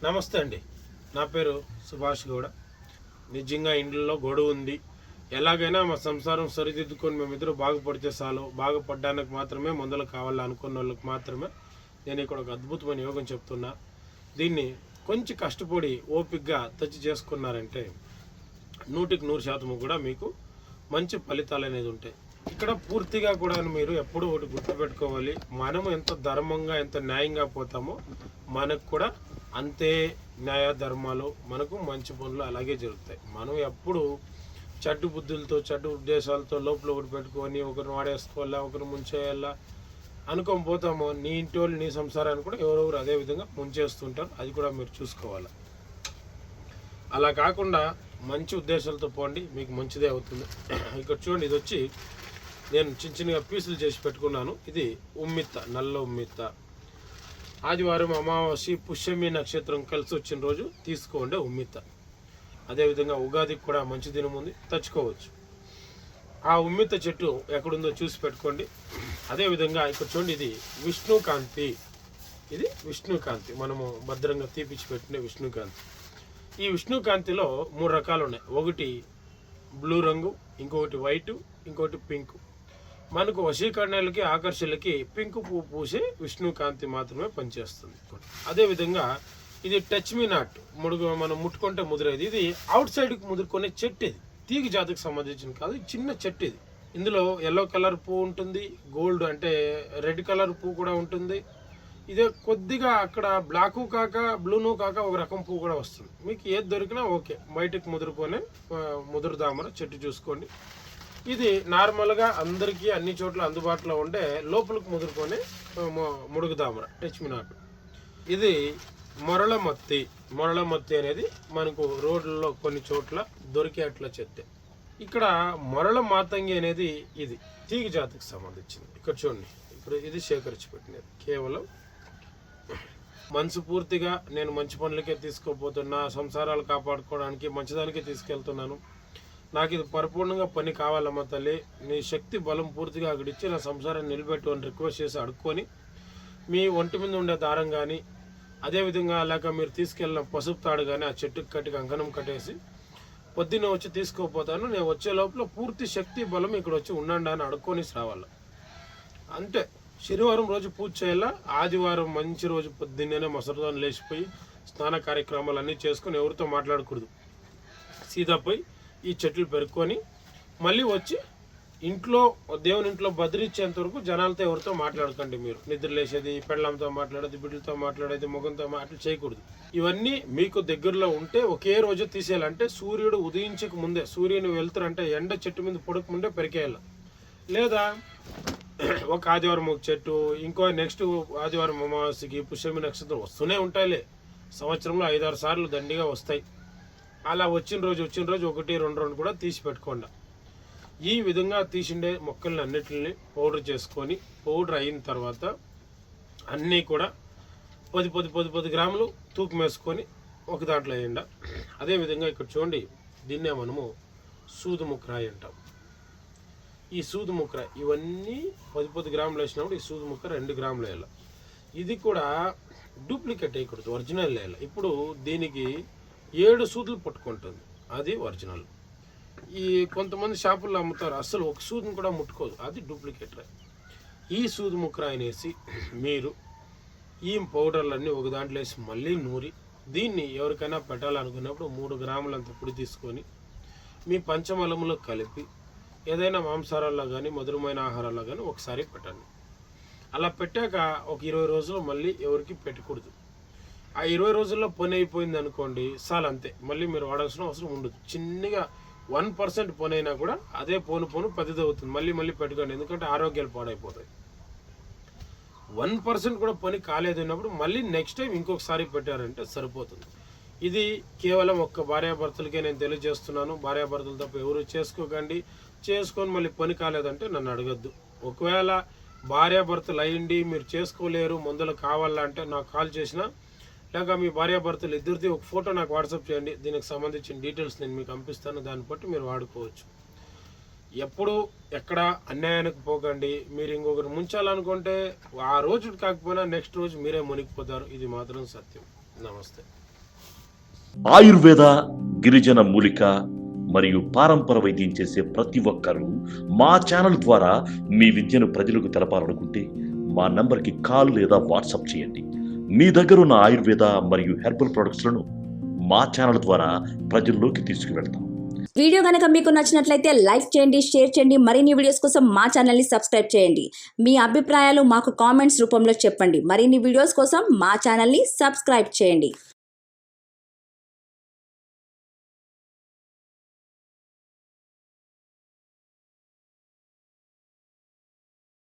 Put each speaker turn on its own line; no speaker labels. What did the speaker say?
నమస్తే అండి. నా పేరు సుభాష్ గౌడ. నిజంగా ఇంట్లో గొడవ ఉంది, ఎలాగైనా మా సంసారం సరిదిద్దుకొని మేమిద్దరు బాగుపడితే చాలు, బాగుపడడానికి మాత్రమే మందులు కావాలని అనుకున్న వాళ్ళకి మాత్రమే నేను ఇక్కడ ఒక అద్భుతమైన యోగం చెప్తున్నా. దీన్ని కొంచెం కష్టపడి ఓపికగా టచ్ చేసుకున్నారంటే 100% కూడా మీకు మంచి ఫలితాలు అనేది ఉంటాయి. ఇక్కడ పూర్తిగా కూడా మీరు ఎప్పుడూ ఒకటి గుర్తుపెట్టుకోవాలి, మనము ఎంత ధర్మంగా ఎంత న్యాయంగా పోతామో మనకు కూడా అంతే న్యాయ ధర్మాలు, మనకు మంచి పనులు అలాగే జరుగుతాయి. మనం ఎప్పుడు చెడ్డు బుద్ధులతో చెడ్డు ఉద్దేశాలతో లోపల ఒకటి పెట్టుకొని ఒకరిని వాడేసుకోవాలా, ఒకరిని ముంచేయాలా అనుకోని పోతామో నీ ఇంటి వాళ్ళు నీ సంసారాన్ని కూడా ఎవరెవరు అదే విధంగా ముంచేస్తుంటారు. అది కూడా మీరు చూసుకోవాలి. అలా కాకుండా మంచి ఉద్దేశాలతో పోండి, మీకు మంచిదే అవుతుంది. ఇక్కడ చూడండి, ఇది వచ్చి నేను చిన్నగా పీసులు చేసి పెట్టుకున్నాను. ఇది ఉమ్మిత్త, నల్ల ఉమ్మిత్త. ఆదివారం అమావాస్య పుష్యమి నక్షత్రం కలిసి వచ్చిన రోజు తీసుకోండి ఉమ్మిత్త. అదేవిధంగా ఉగాదికి కూడా మంచి దినం ఉంది, తెచ్చుకోవచ్చు. ఆ ఉమ్మిత్త చెట్టు ఎక్కడుందో చూసి పెట్టుకోండి. అదేవిధంగా ఇక్కడ చూడండి, ఇది విష్ణుకాంతి. ఇది విష్ణుకాంతి, మనము భద్రంగా తీపిచ్చి పెట్టిన విష్ణుకాంతి. ఈ విష్ణుకాంతిలో 3 రకాలు ఉన్నాయి. ఒకటి బ్లూ రంగు, ఇంకొకటి వైట్, ఇంకొకటి పింక్. మనకు వశీకరణలకి ఆకర్షణలకి పింక్ పువ్వు పూసే విష్ణుకాంతి మాత్రమే పనిచేస్తుంది. అదేవిధంగా ఇది టచ్ మీ నాట్, మనం ముట్టుకుంటే ముదిరేది. ఇది అవుట్ సైడ్కి ముదురుకునే చెట్టు. ఇది తీగ జాతికి సంబంధించిన కాదు, చిన్న చెట్టు ఇది. ఇందులో ఎల్లో కలర్ పువ్వు ఉంటుంది, గోల్డ్ అంటే రెడ్ కలర్ పువ్వు కూడా ఉంటుంది. ఇదే కొద్దిగా అక్కడ బ్లాకు కాక బ్లూను కాక ఒక రకం పువ్వు కూడా వస్తుంది. మీకు ఏది దొరికినా ఓకే. బయటకు ముదురుకునే ముదురుదామర చెట్టు చూసుకోండి. ఇది నార్మల్గా అందరికీ అన్ని చోట్ల అందుబాటులో ఉండే లోపలికి ముదురుకొని ముడుగుదామర, టచ్ మీ నాట్. ఇది మొరళమత్తి. మొరళమత్తి అనేది మనకు రోడ్లలో కొన్ని చోట్ల దొరికేట్ల చెట్టే. ఇక్కడ మొరళ మాతంగి అనేది ఇది తీగ జాతికి సంబంధించింది. ఇక్కడ చూడండి, ఇప్పుడు ఇది సేకరించి పెట్టినది. కేవలం మనసు పూర్తిగా నేను మంచి పనులకే తీసుకోపోతున్నా, సంసారాలు కాపాడుకోవడానికి మంచిదానికే తీసుకెళ్తున్నాను, నాకు ఇది పరిపూర్ణంగా పని కావాలమ్మా తల్లి, నీ శక్తి బలం పూర్తిగా అక్కడిచ్చి నా సంసారాన్ని నిలబెట్టు అని రిక్వెస్ట్ చేసి అడుక్కొని మీ ఒంటి మీద ఉండే దారం కానీ, అదేవిధంగా అలాగ మీరు తీసుకెళ్ళిన పసుపు తాడు కానీ ఆ చెట్టుకి కట్టి కంకణం కట్టేసి పొద్దున్నే వచ్చి తీసుకోపోతాను, నేను వచ్చే లోపల పూర్తి శక్తి బలం ఇక్కడ వచ్చి ఉండండి అని అడుక్కొని రావాలి. అంతే. శనివారం రోజు పూజ చేయాలా, ఆదివారం మంచి రోజు పొద్దున్నే మసరుదాన్ని లేచిపోయి స్నాన కార్యక్రమాలు అన్నీ చేసుకొని ఎవరితో మాట్లాడకూడదు. సీదాపోయి ఈ చెట్లు పెరుక్కొని మళ్ళీ వచ్చి ఇంట్లో దేవుని ఇంట్లో బదిరిచ్చేంత వరకు జనాలతో ఎవరితో మాట్లాడకండి. మీరు నిద్ర లేచేది, పెళ్ళంతో మాట్లాడేది, బిడ్డలతో మాట్లాడేది, ముఖంతో మాట్లాడి చేయకూడదు. ఇవన్నీ మీకు దగ్గరలో ఉంటే ఒకే రోజు తీసేయాలంటే సూర్యుడు ఉదయించక ముందే, సూర్యుని వెళ్తారంటే ఎండ చెట్టు మీద పొడక ముందే పెరికేయాలి. లేదా ఒక ఆదివారం ఒక చెట్టు, ఇంకో నెక్స్ట్ ఆదివారం అమావాస్యకి పుష్యమి నక్షత్రం వస్తూనే ఉంటాయిలే. సంవత్సరంలో 5-6 సార్లు దండిగా వస్తాయి. అలా వచ్చిన రోజు 1-2 కూడా తీసి పెట్టుకోండి. ఈ విధంగా తీసిండే మొక్కల్ని అన్నిటిని పౌడర్ చేసుకొని, పౌడర్ అయిన తర్వాత అన్నీ కూడా 10 గ్రాములు తూకం వేసుకొని ఒక దాంట్లో వేయండి. అదేవిధంగా ఇక్కడ చూడండి, దీన్నే మనము సూదుముక్కరాయి అంటాం. ఈ సూదుముక్కరాయి ఇవన్నీ 10 గ్రాములు వేసినప్పుడు ఈ సూదుముక్క 2 గ్రాములు వేయాలి. ఇది కూడా డూప్లికేట్ వేయకూడదు, ఒరిజినల్ వేయాలి. ఇప్పుడు దీనికి 7 సూదులు పట్టుకుంటుంది, అది ఒరిజినల్. ఈ కొంతమంది షాపుల్లో అమ్ముతారు, అసలు ఒక సూదుని కూడా ముట్టుకోదు, అది డూప్లికేట్ రాయి. ఈ సూది ముక్కరాయిని వేసి మీరు ఈ పౌడర్లన్నీ ఒక దాంట్లో వేసి మళ్ళీ నూరి, దీన్ని ఎవరికైనా పెట్టాలనుకున్నప్పుడు 3 గ్రాములంత పొడి తీసుకొని మీ పంచమలములో కలిపి ఏదైనా మాంసారాల్లో కానీ మధురమైన ఆహారాల్లో కానీ ఒకసారి పెట్టండి. అలా పెట్టాక ఒక 20 రోజులు మళ్ళీ ఎవరికి పెట్టకూడదు. ఆ 20 రోజుల్లో పని అయిపోయింది అనుకోండి, చాలు అంతే, మళ్ళీ మీరు వాడాల్సిన అవసరం ఉండదు. చిన్నగా 1% పని అయినా కూడా అదే పోను పెద్దది అవుతుంది. మళ్ళీ పెట్టుకోండి, ఎందుకంటే ఆరోగ్యాలు పాడైపోతాయి. 1% కూడా పని కాలేదు అన్నప్పుడు మళ్ళీ నెక్స్ట్ టైం ఇంకొకసారి పెట్టారంటే సరిపోతుంది. ఇది కేవలం ఒక్క భార్యాభర్తలకే నేను తెలియజేస్తున్నాను. భార్యాభర్తలు తప్ప ఎవరు చేసుకోకండి. చేసుకొని మళ్ళీ పని కాలేదంటే నన్ను అడగద్దు. ఒకవేళ భార్యాభర్తలు అయ్యిండి మీరు చేసుకోలేరు, మందులు కావాలంటే నాకు కాల్ చేసినా, లేక మీ భార్యాభర్తలు ఇద్దరిది ఒక ఫోటో నాకు వాట్సాప్ చేయండి, దీనికి సంబంధించిన డీటెయిల్స్ నేను మీకు పంపిస్తాను, దాన్ని బట్టి మీరు వాడుకోవచ్చు. ఎప్పుడు ఎక్కడ అన్యాయానికి పోకండి. మీరు ఇంకొకరు ముంచాలనుకుంటే ఆ రోజు కాకపోయినా నెక్స్ట్ రోజు మీరే మునిగిపోతారు. ఇది మాత్రం సత్యం. నమస్తే.
ఆయుర్వేద, గిరిజన మూలిక మరియు పారంపర వైద్యం చేసే ప్రతి ఒక్కరూ మా ఛానల్ ద్వారా మీ విద్యను ప్రజలకు తెలపాలనుకుంటే మా నంబర్కి కాల్ లేదా వాట్సాప్ చేయండి. మీ దగ్గర ఉన్న ఆయుర్వేద మరియు హెర్బల్ ప్రొడక్ట్స్లను మా ఛానల్ ద్వారా ప్రజల్లోకి తీసుకువెళ్తాం.
వీడియో కనుక మీకు నచ్చినట్లయితే లైక్ చేయండి, షేర్ చేయండి. మరిన్ని వీడియోస్ కోసం మా ఛానల్ని సబ్స్క్రైబ్ చేయండి. మీ అభిప్రాయాలు మాకు కామెంట్స్ రూపంలో చెప్పండి. మరిన్ని వీడియోస్ కోసం మా ఛానల్ని సబ్స్క్రైబ్ చేయండి.